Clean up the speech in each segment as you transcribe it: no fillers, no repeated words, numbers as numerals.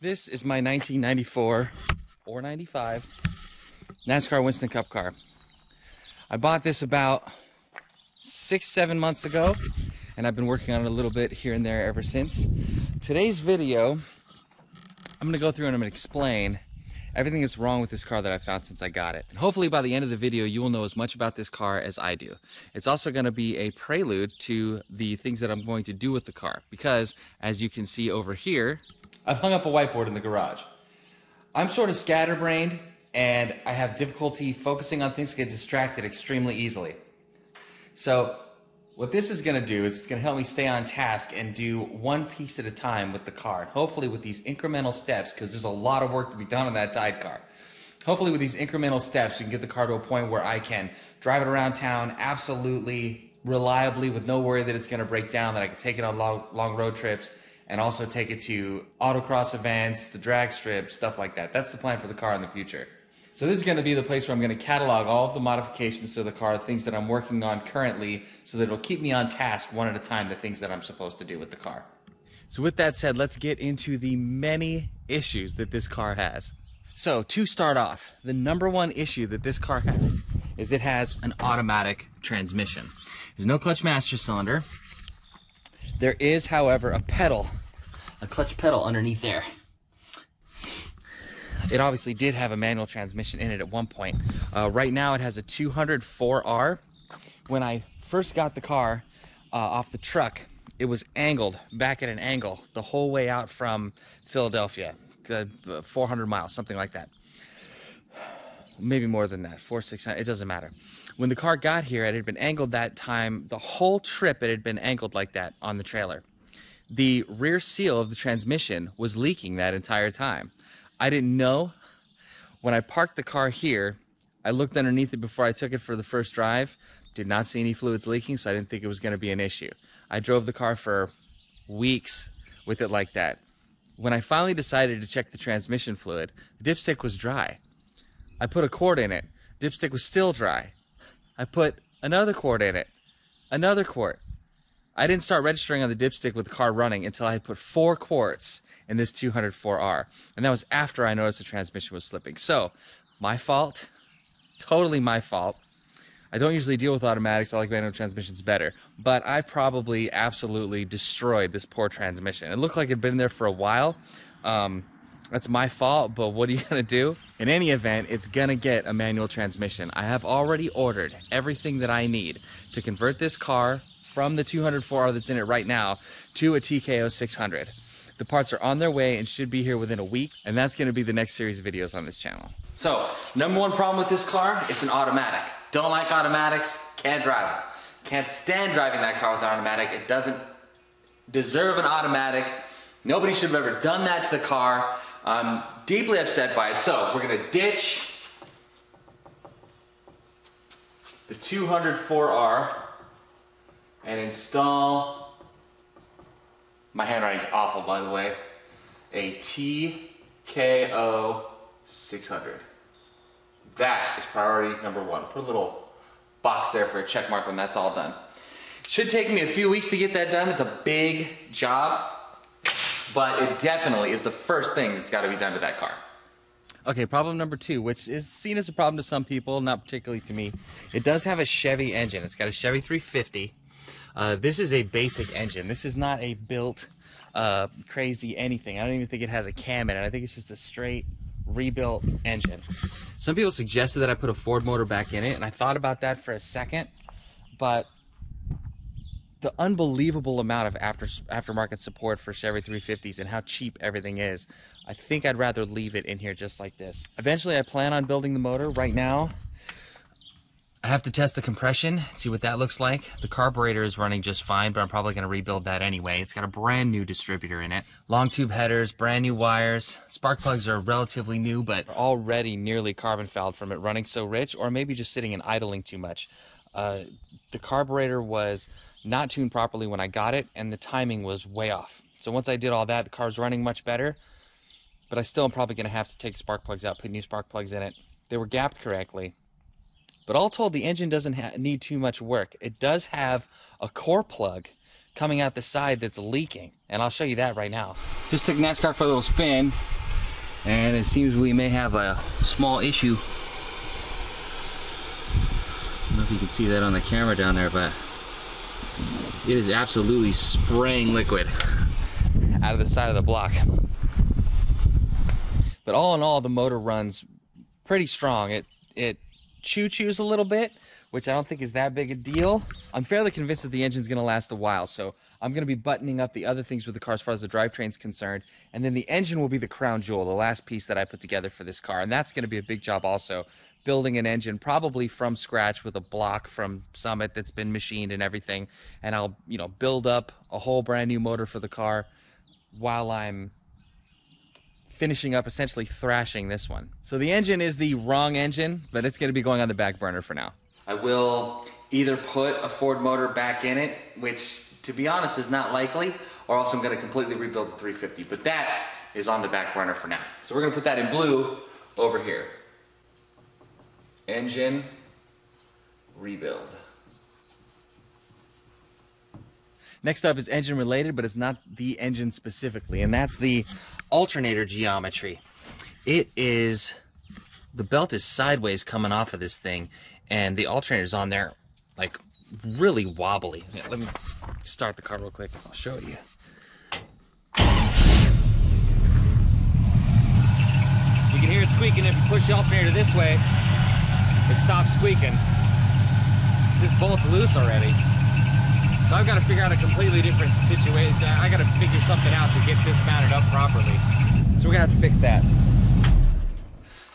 This is my 1994 or 95 NASCAR Winston Cup car. I bought this about 6-7 months ago, and I've been working on it a little bit here and there ever since. Today's video, I'm gonna go through and I'm gonna explain everything that's wrong with this car that I found since I got it. And hopefully by the end of the video, you will know as much about this car as I do. It's also gonna be a prelude to the things that I'm going to do with the car, because as you can see over here, I've hung up a whiteboard in the garage. I'm sort of scatterbrained and I have difficulty focusing on things, get distracted extremely easily. So what this is gonna do is it's gonna help me stay on task and do one piece at a time with the car. And hopefully with these incremental steps, because there's a lot of work to be done on that Tide car. Hopefully with these incremental steps, we can get the car to a point where I can drive it around town absolutely reliably with no worry that it's gonna break down, that I can take it on long road trips, and also take it to autocross events, the drag strip, stuff like that. That's the plan for the car in the future. So this is gonna be the place where I'm gonna catalog all of the modifications to the car, things that I'm working on currently, so that it'll keep me on task one at a time, the things that I'm supposed to do with the car. So with that said, let's get into the many issues that this car has. So to start off, the number one issue that this car has is it has an automatic transmission. There's no clutch master cylinder. There is, however, a clutch pedal underneath there. It obviously did have a manual transmission in it at one point. Right now it has a 204R. When I first got the car off the truck, it was angled back at an angle the whole way out from Philadelphia, 400 miles, something like that. Maybe more than that, 400-600, it doesn't matter. When the car got here, it had been angled that time. The whole trip it had been angled like that on the trailer. The rear seal of the transmission was leaking that entire time. I didn't know. When I parked the car here, I looked underneath it before I took it for the first drive. Did not see any fluids leaking, so I didn't think it was going to be an issue. I drove the car for weeks with it like that. When I finally decided to check the transmission fluid, the dipstick was dry. I put a quart in it. Dipstick was still dry. I put another quart in it. Another quart. I didn't start registering on the dipstick with the car running until I had put 4 quarts in this 204R. And that was after I noticed the transmission was slipping. So, my fault. Totally my fault. I don't usually deal with automatics. I like manual transmissions better. But I probably absolutely destroyed this poor transmission. It looked like it had been there for a while. That's my fault, but what are you gonna do? In any event, it's gonna get a manual transmission. I have already ordered everything that I need to convert this car from the 204R that's in it right now to a TKO 600. The parts are on their way and should be here within a week, and that's gonna be the next series of videos on this channel. So, number one problem with this car, it's an automatic. Don't like automatics, can't drive it. Can't stand driving that car with an automatic. It doesn't deserve an automatic. Nobody should have ever done that to the car. I'm deeply upset by it. So we're gonna ditch the 204R and install, my handwriting's awful by the way, a TKO 600. That is priority number one. Put a little box there for a check mark when that's all done. Should take me a few weeks to get that done. It's a big job. But it definitely is the first thing that's got to be done to that car. Okay, problem number 2, which is seen as a problem to some people, not particularly to me. It does have a Chevy engine. It's got a Chevy 350. This is a basic engine. This is not a built crazy anything. I don't even think it has a cam in it. I think it's just a straight rebuilt engine. Some people suggested that I put a Ford motor back in it, and I thought about that for a second, but the unbelievable amount of aftermarket support for Chevy 350s and how cheap everything is, I think I'd rather leave it in here just like this. Eventually I plan on building the motor. Right now I have to test the compression, see what that looks like. The carburetor is running just fine, but I'm probably going to rebuild that anyway. It's got a brand new distributor in it. Long tube headers, brand new wires. Spark plugs are relatively new, but already nearly carbon fouled from it running so rich, or maybe just sitting and idling too much. The carburetor was not tuned properly when I got it, and the timing was way off. So once I did all that, the car's running much better, but I still am probably going to have to take spark plugs out, put new spark plugs in it. They were gapped correctly. But all told, the engine doesn't need too much work. It does have a core plug coming out the side that's leaking, and I'll show you that right now. Just took NASCAR for a little spin, and it seems we may have a small issue. I don't know if you can see that on the camera down there, but it is absolutely spraying liquid out of the side of the block. But all in all, the motor runs pretty strong. It choo-choos a little bit, which I don't think is that big a deal. I'm fairly convinced that the engine's gonna last a while, so I'm gonna be buttoning up the other things with the car as far as the drivetrain's concerned, and then the engine will be the crown jewel, the last piece that I put together for this car, and that's gonna be a big job also. Building an engine probably from scratch with a block from Summit that's been machined and everything, and I'll, you know, build up a whole brand new motor for the car while I'm finishing up, essentially thrashing this one. So the engine is the wrong engine, but it's gonna be going on the back burner for now. I will either put a Ford motor back in it, which to be honest is not likely, or else I'm gonna completely rebuild the 350, but that is on the back burner for now. So we're gonna put that in blue over here. Engine rebuild. Next up is engine related, but it's not the engine specifically, and that's the alternator geometry. It is, the belt is sideways coming off of this thing, and the alternator's on there like really wobbly. Yeah, let me start the car real quick. I'll show you. You can hear it squeaking. If you push the alternator this way, it stops squeaking. This bolt's loose already. So I've got to figure out a completely different situation. I got to figure something out to get this mounted up properly. So we're gonna have to fix that.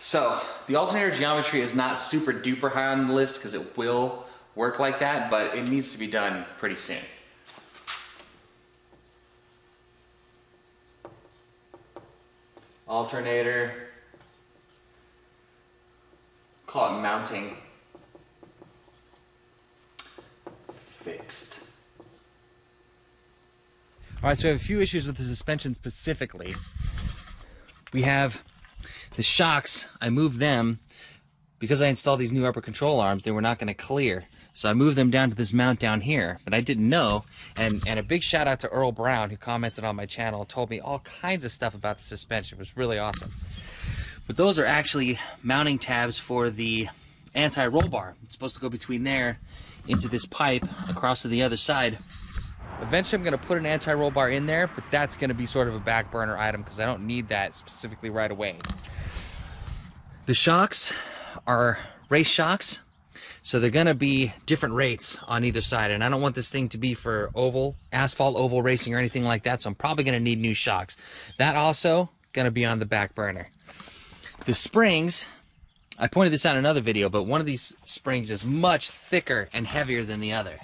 So the alternator geometry is not super duper high on the list because it will work like that, but it needs to be done pretty soon. Alternator, call it mounting, fixed. All right, so we have a few issues with the suspension specifically. We have the shocks. I moved them because I installed these new upper control arms. They were not going to clear, so I moved them down to this mount down here, but I didn't know. And a big shout out to Earl Brown, who commented on my channel, told me all kinds of stuff about the suspension. It was really awesome. But those are actually mounting tabs for the anti-roll bar. It's supposed to go between there into this pipe across to the other side. Eventually I'm going to put an anti-roll bar in there, but that's going to be sort of a back burner item because I don't need that specifically right away. The shocks are race shocks, so they're going to be different rates on either side, and I don't want this thing to be for oval, asphalt oval racing or anything like that, so I'm probably going to need new shocks. That also going to be on the back burner. The springs, I pointed this out in another video, but one of these springs is much thicker and heavier than the other.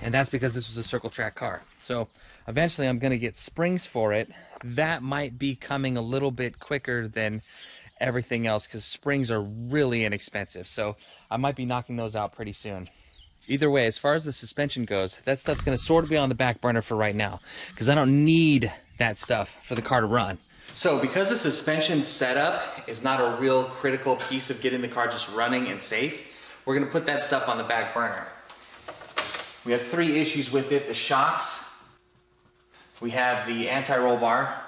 And that's because this was a circle track car. So eventually I'm going to get springs for it. That might be coming a little bit quicker than everything else because springs are really inexpensive. So I might be knocking those out pretty soon. Either way, as far as the suspension goes, that stuff's going to sort of be on the back burner for right now because I don't need that stuff for the car to run. So because the suspension setup is not a real critical piece of getting the car just running and safe, we're going to put that stuff on the back burner. We have three issues with it: the shocks, we have the anti-roll bar,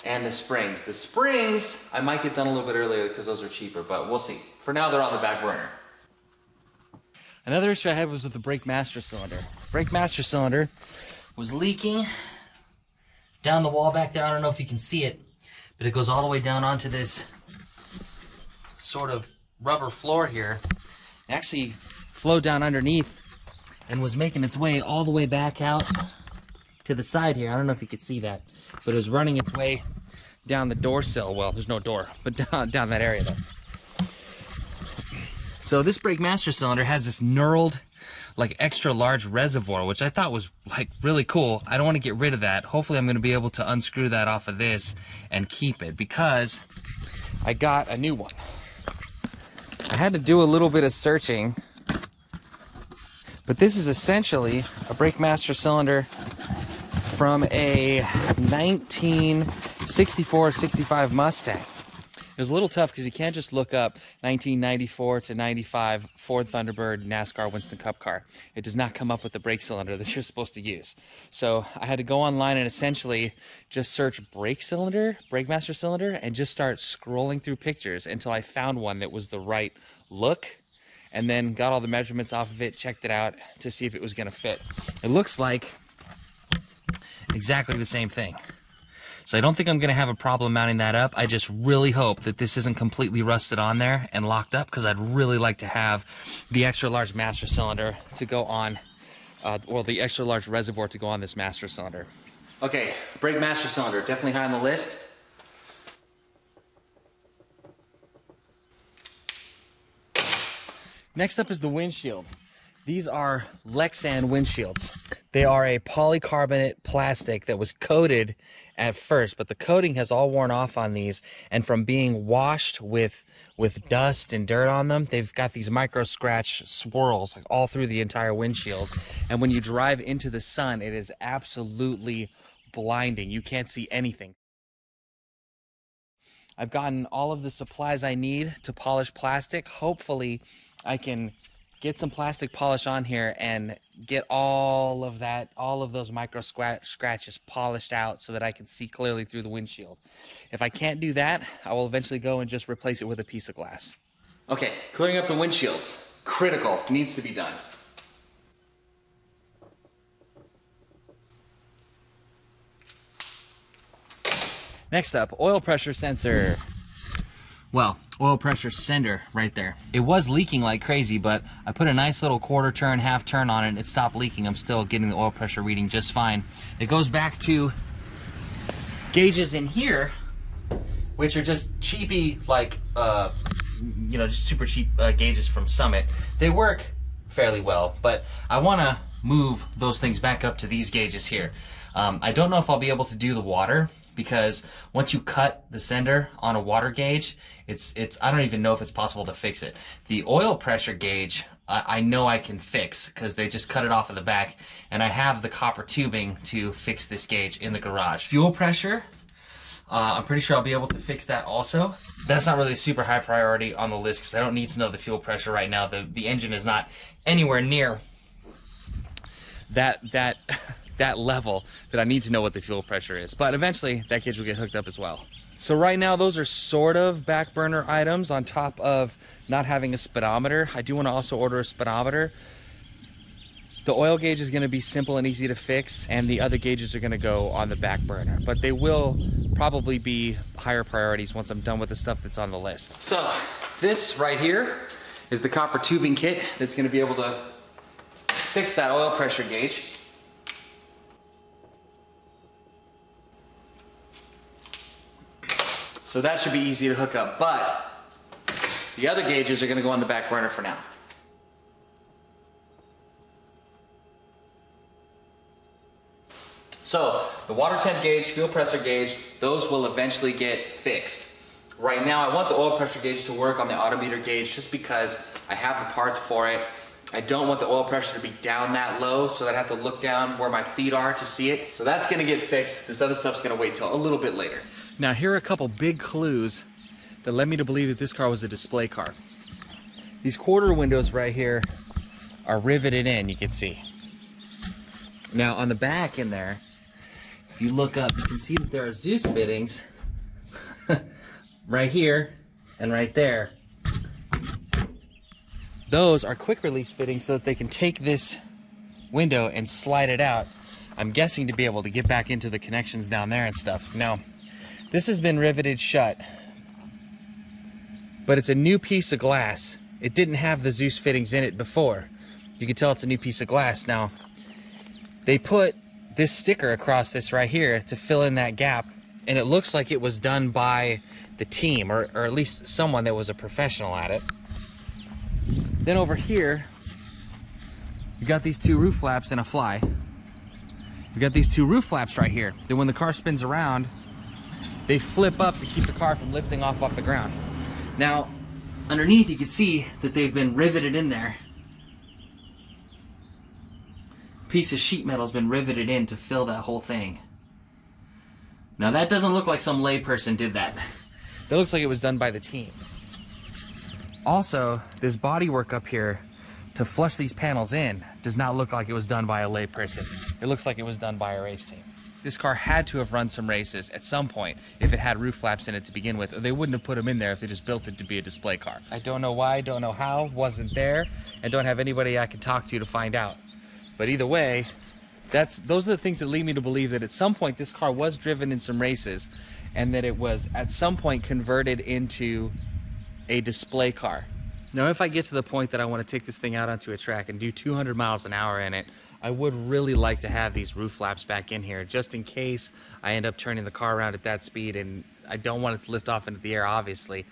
and the springs. The springs I might get done a little bit earlier because those are cheaper, but we'll see. For now, they're on the back burner. Another issue I had was with the brake master cylinder. Brake master cylinder was leaking down the wall back there. I don't know if you can see it, but it goes all the way down onto this sort of rubber floor here. It actually flowed down underneath and was making its way all the way back out to the side here. I don't know if you could see that, but it was running its way down the door sill. Well, there's no door, but down that area there. So this brake master cylinder has this knurled, like extra large reservoir, which I thought was like really cool. I don't want to get rid of that. Hopefully I'm going to be able to unscrew that off of this and keep it because I got a new one. I had to do a little bit of searching, but this is essentially a brake master cylinder from a 1964-65 Mustang. It was a little tough because you can't just look up 1994 to 95 Ford Thunderbird NASCAR Winston Cup car. It does not come up with the brake cylinder that you're supposed to use. So I had to go online and essentially just search brake master cylinder, and just start scrolling through pictures until I found one that was the right look, and then got all the measurements off of it, checked it out to see if it was going to fit. It looks like exactly the same thing. So I don't think I'm going to have a problem mounting that up. I just really hope that this isn't completely rusted on there and locked up, because I'd really like to have the extra large master cylinder to go on, or the extra large reservoir to go on this master cylinder. Okay, brake master cylinder, definitely high on the list. Next up is the windshield. These are Lexan windshields. They are a polycarbonate plastic that was coated at first, but the coating has all worn off on these, and from being washed with dust and dirt on them, they've got these micro scratch swirls like all through the entire windshield. And when you drive into the sun, it is absolutely blinding. You can't see anything. I've gotten all of the supplies I need to polish plastic. Hopefully I can get some plastic polish on here and get all of those micro scratches polished out so that I can see clearly through the windshield. If I can't do that, I will eventually go and just replace it with a piece of glass. Okay, clearing up the windshields. Critical, needs to be done. Next up, oil pressure sensor. Well, oil pressure sender right there. It was leaking like crazy, but I put a nice little quarter turn, half turn on it, and it stopped leaking. I'm still getting the oil pressure reading just fine. It goes back to gauges in here, which are just cheapy, like, you know, just super cheap gauges from Summit. They work fairly well, but I want to move those things back up to these gauges here. I don't know if I'll be able to do the water, because once you cut the sender on a water gauge, I don't even know if it's possible to fix it. The oil pressure gauge, I know I can fix, because they just cut it off of the back, and I have the copper tubing to fix this gauge in the garage. Fuel pressure, I'm pretty sure I'll be able to fix that also. That's not really a super high priority on the list, because I don't need to know the fuel pressure right now. The engine is not anywhere near that level that I need to know what the fuel pressure is. But eventually that gauge will get hooked up as well. So right now those are sort of back burner items on top of not having a speedometer. I do want to also order a speedometer. The oil gauge is going to be simple and easy to fix, and the other gauges are going to go on the back burner. But they will probably be higher priorities once I'm done with the stuff that's on the list. So this right here is the copper tubing kit that's going to be able to fix that oil pressure gauge. So that should be easy to hook up, but the other gauges are going to go on the back burner for now. So the water temp gauge, fuel pressure gauge, those will eventually get fixed. Right now I want the oil pressure gauge to work on the odometer gauge just because I have the parts for it. I don't want the oil pressure to be down that low, so that I have to look down where my feet are to see it. So that's going to get fixed. This other stuff's going to wait till a little bit later. Now here are a couple big clues that led me to believe that this car was a display car. These quarter windows right here are riveted in, you can see. Now on the back in there, if you look up, you can see that there are Zeus fittings right here and right there. Those are quick release fittings so that they can take this window and slide it out. I'm guessing to be able to get back into the connections down there and stuff. Now, this has been riveted shut, but it's a new piece of glass. It didn't have the Zeus fittings in it before. You can tell it's a new piece of glass. Now, they put this sticker across this right here to fill in that gap, and it looks like it was done by the team, or at least someone that was a professional at it. Then over here, you got these two roof flaps and a fly. You got these two roof flaps right here. Then when the car spins around, they flip up to keep the car from lifting off the ground. Now, underneath you can see that they've been riveted in there. Piece of sheet metal's been riveted in to fill that whole thing. Now that doesn't look like some layperson did that. That looks like it was done by the team. Also, this bodywork up here to flush these panels in does not look like it was done by a lay person. It looks like it was done by a race team. This car had to have run some races at some point if it had roof flaps in it to begin with, or they wouldn't have put them in there if they just built it to be a display car. I don't know why, don't know how, wasn't there, and don't have anybody I can talk to find out. But either way, those are the things that lead me to believe that at some point this car was driven in some races and that it was at some point converted into a display car. Now, if I get to the point that I want to take this thing out onto a track and do 200 miles an hour in it, I would really like to have these roof flaps back in here just in case I end up turning the car around at that speed, and I don't want it to lift off into the air, obviously.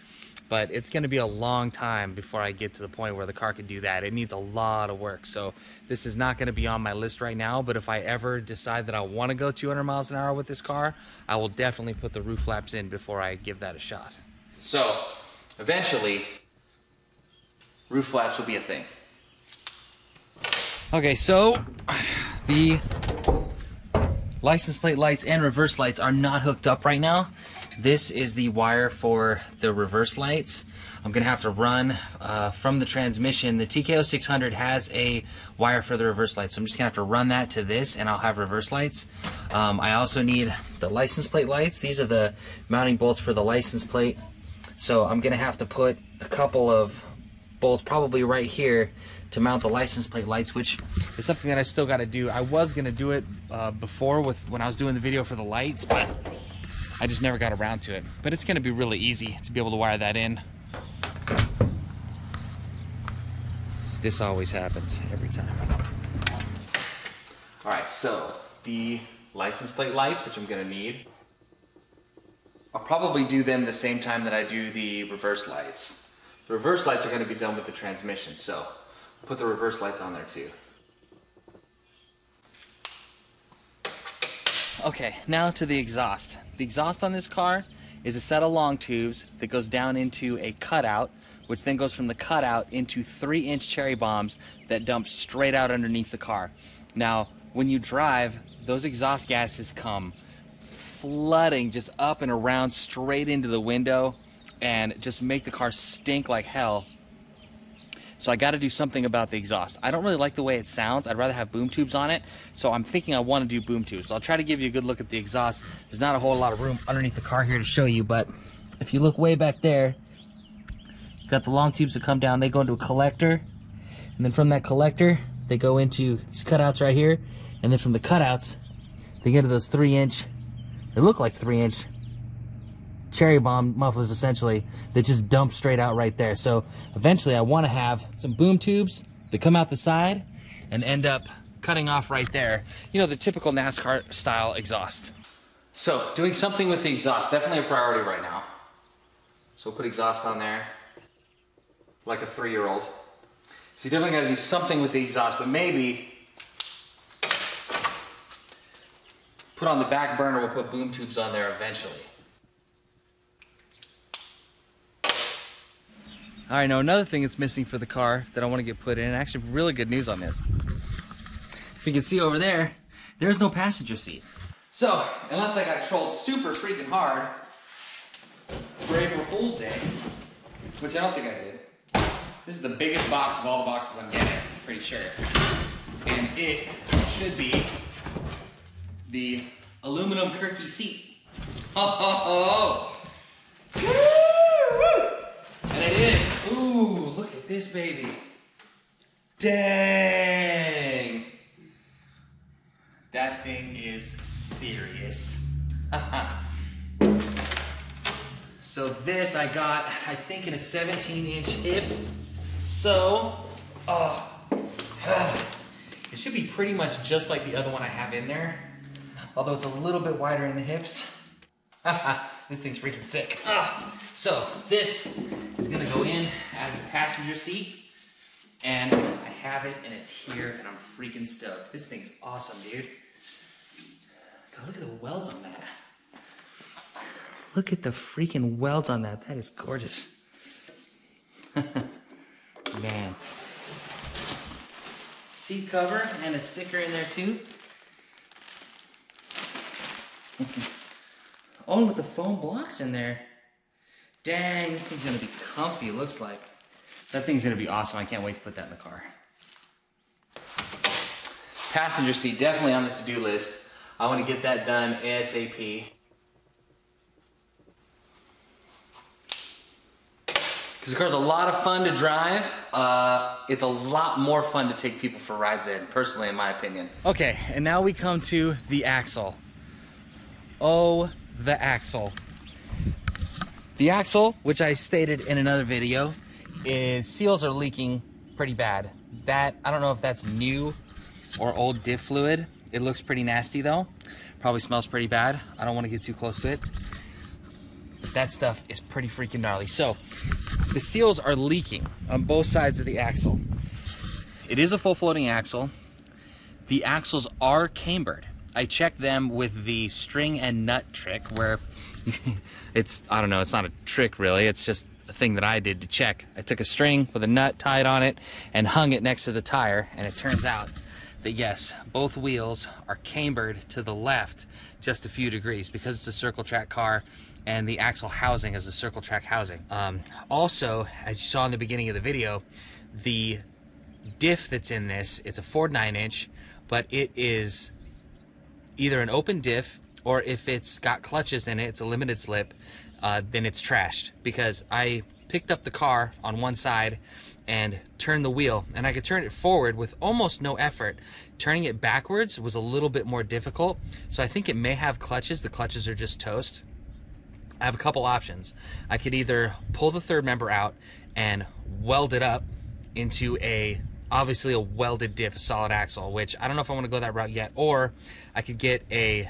But it's going to be a long time before I get to the point where the car can do that. It needs a lot of work. So this is not going to be on my list right now, but if I ever decide that I want to go 200 miles an hour with this car, I will definitely put the roof flaps in before I give that a shot. So eventually, roof flaps will be a thing. Okay, so the license plate lights and reverse lights are not hooked up right now. This is the wire for the reverse lights. I'm gonna have to run from the transmission. The TKO 600 has a wire for the reverse lights, so I'm just gonna have to run that to this and I'll have reverse lights. I also need the license plate lights. These are the mounting bolts for the license plate. So I'm gonna have to put a couple of bolts probably right here to mount the license plate lights, which is something that I still got to do. I was going to do it before when I was doing the video for the lights, but I just never got around to it. But it's going to be really easy to be able to wire that in. This always happens every time. All right, so the license plate lights, which I'm going to need, I'll probably do them the same time that I do the reverse lights. The reverse lights are going to be done with the transmission, so I'll put the reverse lights on there too. Okay, now to the exhaust. The exhaust on this car is a set of long tubes that goes down into a cutout, which then goes from the cutout into 3-inch cherry bombs that dump straight out underneath the car. Now, when you drive, those exhaust gases come flooding just up and around straight into the window and just make the car stink like hell. So I got to do something about the exhaust. I don't really like the way it sounds. I'd rather have boom tubes on it. So I'm thinking I want to do boom tubes. So I'll try to give you a good look at the exhaust. There's not a whole lot of room underneath the car here to show you, but if you look way back there, you've got the long tubes that come down. They go into a collector, and then from that collector, they go into these cutouts right here, and then from the cutouts, they get to those 3-inch, they look like 3-inch cherry bomb mufflers essentially that just dump straight out right there. So eventually I want to have some boom tubes that come out the side and end up cutting off right there. You know, the typical NASCAR style exhaust. So doing something with the exhaust, definitely a priority right now. So we'll put exhaust on there like a 3-year-old. So you definitely got to do something with the exhaust, but maybe put on the back burner, we'll put boom tubes on there eventually. All right, now another thing that's missing for the car that I want to get put in, and actually really good news on this. If you can see over there, there's no passenger seat. So, unless I got trolled super freaking hard for April Fool's Day, which I don't think I did, this is the biggest box of all the boxes I'm getting, I'm pretty sure. And it should be the aluminum Kirky seat. Oh, oh, oh. And it is. Ooh, look at this baby. Dang. That thing is serious. So this I got, I think, in a 17-inch hip. So, it should be pretty much just like the other one I have in there. Although it's a little bit wider in the hips. This thing's freaking sick. So this is gonna go in as the passenger seat, and I have it, and it's here, and I'm freaking stoked. This thing's awesome, dude. God, look at the welds on that. Look at the freaking welds on that. That is gorgeous. Man. Seat cover and a sticker in there too. Oh, and with the foam blocks in there. Dang, this thing's gonna be comfy, it looks like. That thing's gonna be awesome. I can't wait to put that in the car. Passenger seat, definitely on the to-do list. I want to get that done ASAP. Because the car's a lot of fun to drive. It's a lot more fun to take people for rides in, personally, in my opinion. Okay, and now we come to the axle. Oh, the axle. The axle, which I stated in another video, is seals are leaking pretty bad. That, I don't know if that's new or old diff fluid. It looks pretty nasty though. Probably smells pretty bad. I don't want to get too close to it. But that stuff is pretty freaking gnarly. So, the seals are leaking on both sides of the axle. It is a full floating axle. The axles are cambered. I checked them with the string and nut trick where it's, I don't know, it's not a trick really, it's just a thing that I did to check. I took a string with a nut, tied on it, and hung it next to the tire, and it turns out that yes, both wheels are cambered to the left just a few degrees because it's a circle track car and the axle housing is a circle track housing. Also, as you saw in the beginning of the video, the diff that's in this, it's a Ford 9-inch, but it is either an open diff, or if it's got clutches in it, it's a limited slip, then it's trashed. Because I picked up the car on one side and turned the wheel, and I could turn it forward with almost no effort. Turning it backwards was a little bit more difficult, so I think it may have clutches. The clutches are just toast. I have a couple options. I could either pull the third member out and weld it up into obviously a welded diff, a solid axle, which I don't know if I want to go that route yet, or I could get a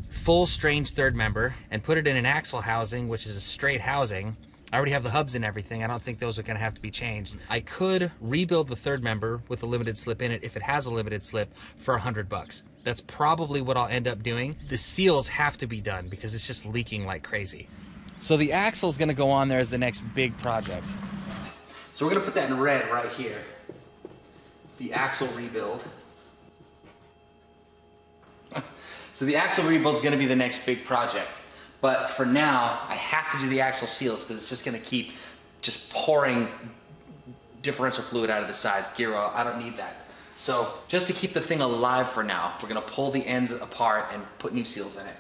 full strange third member and put it in an axle housing, which is a straight housing. I already have the hubs and everything. I don't think those are going to have to be changed. I could rebuild the third member with a limited slip in it if it has a limited slip for $100. That's probably what I'll end up doing. The seals have to be done because it's just leaking like crazy. So the axle's going to go on there as the next big project. So we're gonna put that in red right here. The axle rebuild. So the axle rebuild is gonna be the next big project. But for now, I have to do the axle seals because it's just gonna keep just pouring differential fluid out of the sides, gear oil. I don't need that. So just to keep the thing alive for now, we're gonna pull the ends apart and put new seals in it.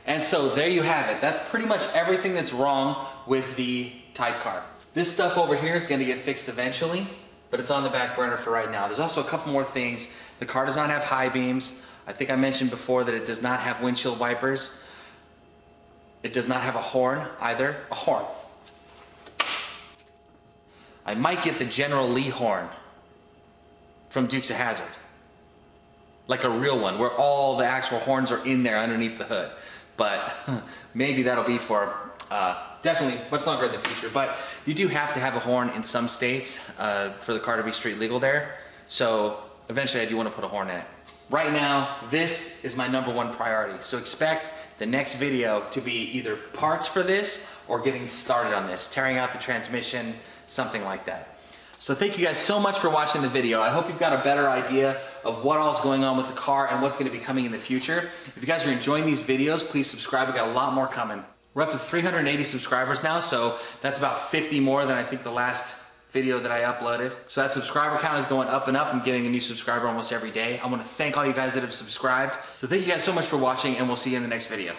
And so there you have it. That's pretty much everything that's wrong with the Tide car. This stuff over here is gonna get fixed eventually, but it's on the back burner for right now. There's also a couple more things. The car does not have high beams. I think I mentioned before that it does not have windshield wipers. It does not have a horn either. A horn. I might get the General Lee horn from Dukes of Hazzard. Like a real one, where all the actual horns are in there underneath the hood. But maybe that'll be for definitely much longer in the future. But you do have to have a horn in some states for the car to be street legal there. So eventually I do want to put a horn in it. Right now, this is my #1 priority. So expect the next video to be either parts for this or getting started on this, tearing out the transmission, something like that. So thank you guys so much for watching the video. I hope you've got a better idea of what all is going on with the car and what's going to be coming in the future. If you guys are enjoying these videos, please subscribe. We've got a lot more coming. We're up to 380 subscribers now, so that's about 50 more than I think the last video that I uploaded. So that subscriber count is going up and up. I'm getting a new subscriber almost every day. I want to thank all you guys that have subscribed. So thank you guys so much for watching, and we'll see you in the next video.